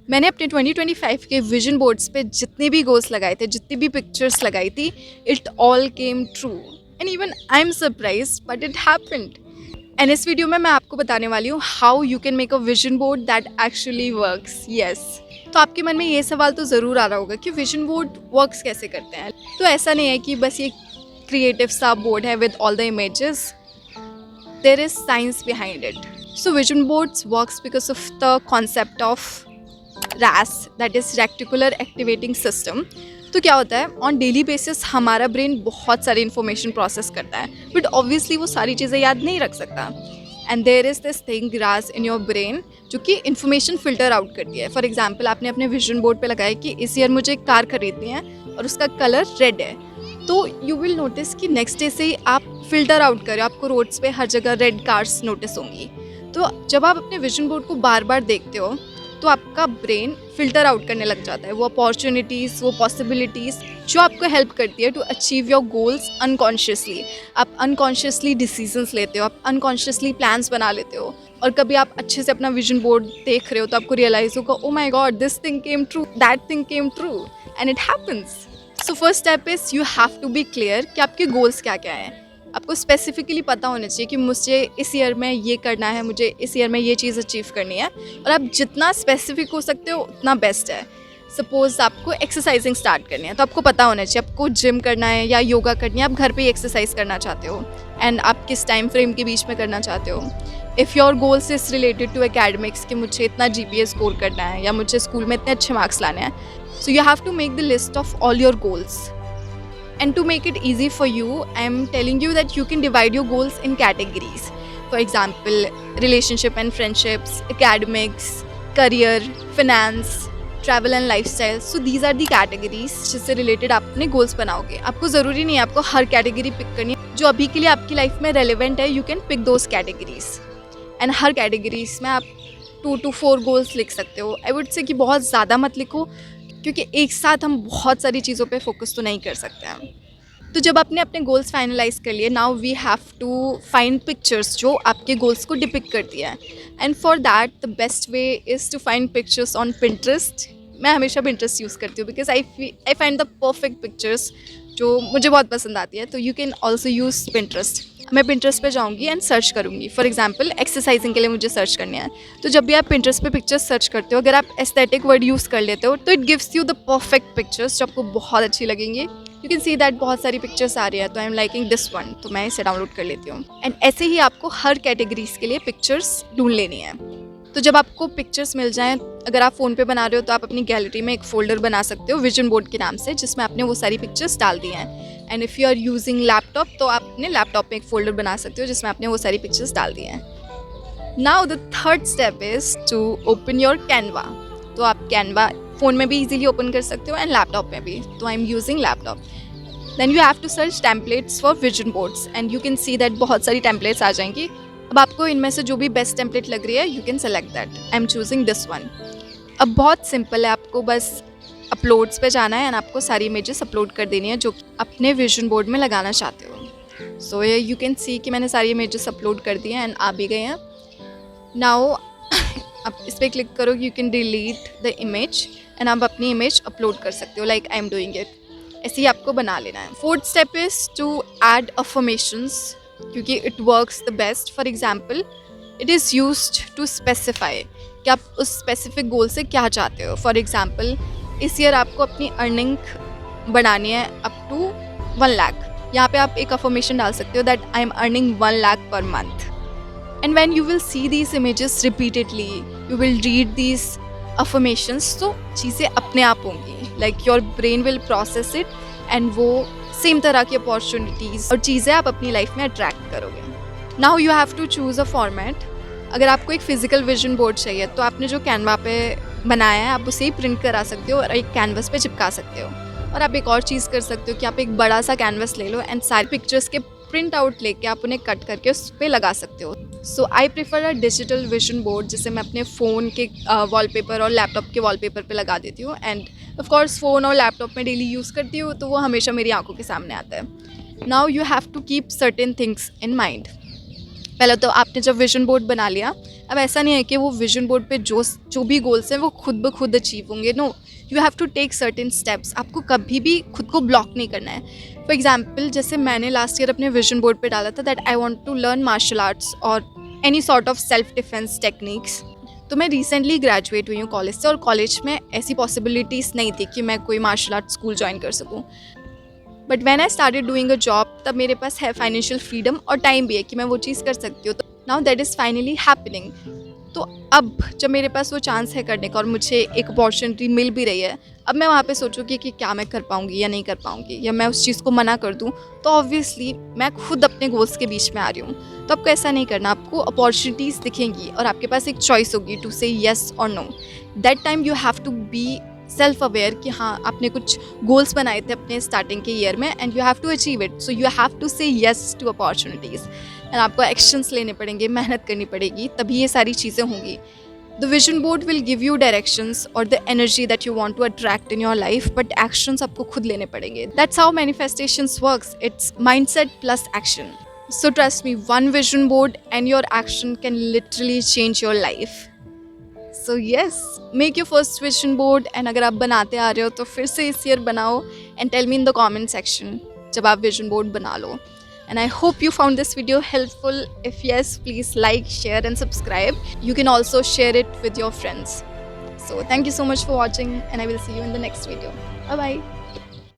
मैंने अपने 2025 के विजन बोर्ड्स पे जितने भी गोल्स लगाए थे, जितनी भी पिक्चर्स लगाई थी, it all came true and even I am surprise but it happened. And इस वीडियो में मैं आपको बताने वाली हूँ how you can make a vision board that actually works. Yes, तो आपके मन में ये सवाल तो ज़रूर आ रहा होगा कि विजन बोर्ड वर्क्स कैसे करते हैं। तो ऐसा नहीं है कि बस ये क्रिएटिव सा बोर्ड है with all the images, there is science behind it. So vision boards works because of the concept of RAS, that is reticular activating system. तो क्या होता है, ऑन डेली बेसिस हमारा ब्रेन बहुत सारी इन्फॉर्मेशन प्रोसेस करता है, बट ऑब्वियसली वो सारी चीज़ें याद नहीं रख सकता। And there is this thing RAS in your brain जो कि इन्फॉर्मेशन फ़िल्टर आउट करती है। फॉर एग्जाम्पल, आपने अपने विजन बोर्ड पे लगाया कि इस ईयर मुझे एक कार खरीदनी है और उसका कलर रेड है, तो यू विल नोटिस कि नेक्स्ट डे से ही आप फिल्टर आउट करें, आपको रोड्स पे हर जगह रेड कार्स नोटिस होंगी। तो जब आप अपने विजन बोर्ड को बार बार देखते हो तो आपका ब्रेन फिल्टर आउट करने लग जाता है वो अपॉर्चुनिटीज़, वो पॉसिबिलिटीज़ जो आपको हेल्प करती है to achieve your goals unconsciously. आप अनकॉन्शियसली डिसीजंस लेते हो, आप अनकॉन्शियसली प्लान्स बना लेते हो, और कभी आप अच्छे से अपना विजन बोर्ड देख रहे हो तो आपको रियलाइज होगा, oh my God, this thing came true, that thing came true, and it happens. So first step is you have to be clear कि आपके गोल्स क्या क्या हैं। आपको स्पेसिफिकली पता होना चाहिए कि मुझे इस ईयर में ये करना है, मुझे इस ईयर में ये चीज़ अचीव करनी है, और आप जितना स्पेसिफिक हो सकते हो उतना बेस्ट है। सपोज़ आपको एक्सरसाइजिंग स्टार्ट करनी है तो आपको पता होना चाहिए आपको जिम करना है या योगा करनी है, आप घर पे ही एक्सरसाइज करना चाहते हो, एंड आप किस टाइम फ्रेम के बीच में करना चाहते हो। If your goals is related to academics कि मुझे इतना GPA स्कोर करना है या मुझे स्कूल में इतने अच्छे मार्क्स लाने हैं, so you have to make the list of all your goals. And to make it easy for you, I am telling you that you can divide your goals in categories. For example, relationship and friendships, academics, career, finance, travel and lifestyle. So these are the categories जिससे related आप अपने goals बनाओगे. आपको ज़रूरी नहीं है आपको हर category pick करनी है, जो अभी के लिए आपकी life में relevant है, you can pick those categories. And her categories में आप 2 to 4 goals लिख सकते हो. I would say कि बहुत ज़्यादा मत लिखो, क्योंकि एक साथ हम बहुत सारी चीज़ों पे फोकस तो नहीं कर सकते हैं। तो जब आपने अपने गोल्स फाइनलाइज कर लिए, now we have to find pictures जो आपके गोल्स को डिपिक्ट करती है। And for that the best way is to find pictures on Pinterest. मैं हमेशा Pinterest यूज़ करती हूँ because I find the perfect pictures जो मुझे बहुत पसंद आती है। तो you can also use Pinterest. मैं Pinterest पे जाऊँगी एंड सर्च करूँगी। फॉर एग्जांपल, एक्सरसाइजिंग के लिए मुझे सर्च करनी है, तो जब भी आप Pinterest पे पिक्चर्स सर्च करते हो, अगर आप एस्थेटिक वर्ड यूज़ कर लेते हो तो it gives you the perfect pictures जो आपको बहुत अच्छी लगेंगी। यू कैन सी दैट बहुत सारी पिक्चर्स आ रही है, तो I am liking this one, तो मैं इसे डाउनलोड कर लेती हूँ। एंड ऐसे ही आपको हर कैटेगरीज के लिए पिक्चर्स ढूंढ लेनी है। तो जब आपको पिक्चर्स मिल जाएं, अगर आप फ़ोन पे बना रहे हो तो आप अपनी गैलरी में एक फ़ोल्डर बना सकते हो विजन बोर्ड के नाम से, जिसमें आपने वो सारी पिक्चर्स डाल दी हैं। And if you are using laptop तो आप अपने लैपटॉप में एक फ़ोल्डर बना सकते हो जिसमें आपने वो सारी पिक्चर्स डाल दी हैं। Now the third step is to open your Canva. तो आप कैनवा फ़ोन में भी ईजिली ओपन कर सकते हो एंड लैपटॉप में भी, तो I am using laptop. Then you have to search templates for vision boards and you can see that बहुत सारी टेम्पलेट्स आ जाएंगी. अब आपको इनमें से जो भी बेस्ट टेम्पलेट लग रही है, you can select that. I am choosing this one. अब बहुत सिंपल है, आपको बस अपलोड्स पे जाना है एंड आपको सारी इमेजेस अपलोड कर देनी है जो अपने विजन बोर्ड में लगाना चाहते हो. सो यू कैन सी कि मैंने सारी इमेजेस अपलोड कर दी हैं एंड आ भी गए हैं. नाउ आप इस पर क्लिक करो, you can delete the image and आप अपनी इमेज अपलोड कर सकते हो, like I am doing it. ऐसे ही आपको बना लेना है. Fourth step is to add affirmations, क्योंकि it works the best. For example, it is used to specify कि आप उस स्पेसिफिक गोल से क्या चाहते हो. फॉर एग्जाम्पल, इस ईयर आपको अपनी अर्निंग बढ़ानी है अप टू 1 लाख. यहाँ पे आप एक अफर्मेशन डाल सकते हो that I am earning 1 lakh per month. And when you will see these images repeatedly, you will read these affirmations, तो चीज़ें अपने आप होंगी, like your brain will process it and वो सेम तरह की अपॉर्चुनिटीज़ और चीज़ें आप अपनी लाइफ में अट्रैक्ट करोगे. Now you have to choose a format. अगर आपको एक फिजिकल विजन बोर्ड चाहिए तो आपने जो कैनवा पे बनाया है आप उसे ही प्रिंट करा सकते हो और एक कैनवस पे चिपका सकते हो. और आप एक और चीज़ कर सकते हो कि आप एक बड़ा सा कैनवस ले लो एंड सारी पिक्चर्स के प्रिंट आउट लेके आप उन्हें कट करके उस पर लगा सकते हो. So I prefer a digital vision board, जिसे मैं अपने फ़ोन के वॉलपेपर और लैपटॉप के वॉलपेपर पे लगा देती हूँ. एंड ऑफ कोर्स फ़ोन और लैपटॉप में डेली यूज़ करती हूँ तो वो हमेशा मेरी आंखों के सामने आता है. Now you have to keep certain things in mind. पहले तो आपने जब विजन बोर्ड बना लिया, अब ऐसा नहीं है कि वो विजन बोर्ड पे जो भी गोल्स हैं वो खुद ब खुद अचीव होंगे। No, you have to take certain steps. आपको कभी भी खुद को ब्लॉक नहीं करना है। फॉर एग्जाम्पल, जैसे मैंने लास्ट ईयर अपने विजन बोर्ड पे डाला था that I want to learn martial arts और any sort of self defence techniques. तो मैं रिसेंटली ग्रेजुएट हुई हूँ कॉलेज से, और कॉलेज में ऐसी पॉसिबिलिटीज़ नहीं थी कि मैं कोई मार्शल आर्ट स्कूल ज्वाइन कर सकूँ। But when I started doing a job, तब मेरे पास है फाइनेंशियल फ्रीडम और टाइम भी है कि मैं वो चीज़ कर सकती हूँ। तो now that is finally happening. तो अब जब मेरे पास वो चांस है करने का और मुझे एक अपॉर्चुनिटी मिल भी रही है, अब मैं वहाँ पे सोचूँगी कि क्या मैं कर पाऊँगी या नहीं कर पाऊँगी, या मैं उस चीज़ को मना कर दूँ, तो ऑब्वियसली मैं खुद अपने गोल्स के बीच में आ रही हूँ। तो आपको ऐसा नहीं करना, आपको अपॉर्चुनिटीज़ दिखेंगी और आपके पास एक चॉइस होगी टू से येस और no. That time you have to be self aware कि हाँ, आपने कुछ गोल्स बनाए थे अपने स्टार्टिंग के ईयर में and you have to achieve it. So you have to say yes to opportunities and आपको एक्शंस लेने पड़ेंगे, मेहनत करनी पड़ेगी, तभी ये सारी चीज़ें होंगी। The vision board will give you directions और the energy that you want to attract in your life, but actions आपको खुद लेने पड़ेंगे। That's how manifestations works. It's mindset plus action. So trust me, one vision board and your action can literally change your life. So yes, make your first vision board. And अगर आप बनाते आ रहे हो तो फिर से इस ईयर बनाओ and tell me in the comment section जब आप विजन बोर्ड बना लो। And I hope you found this video helpful. If yes, please like, share and subscribe. You can also share it with your friends. So thank you so much for watching and I will see you in the next video. Bye bye.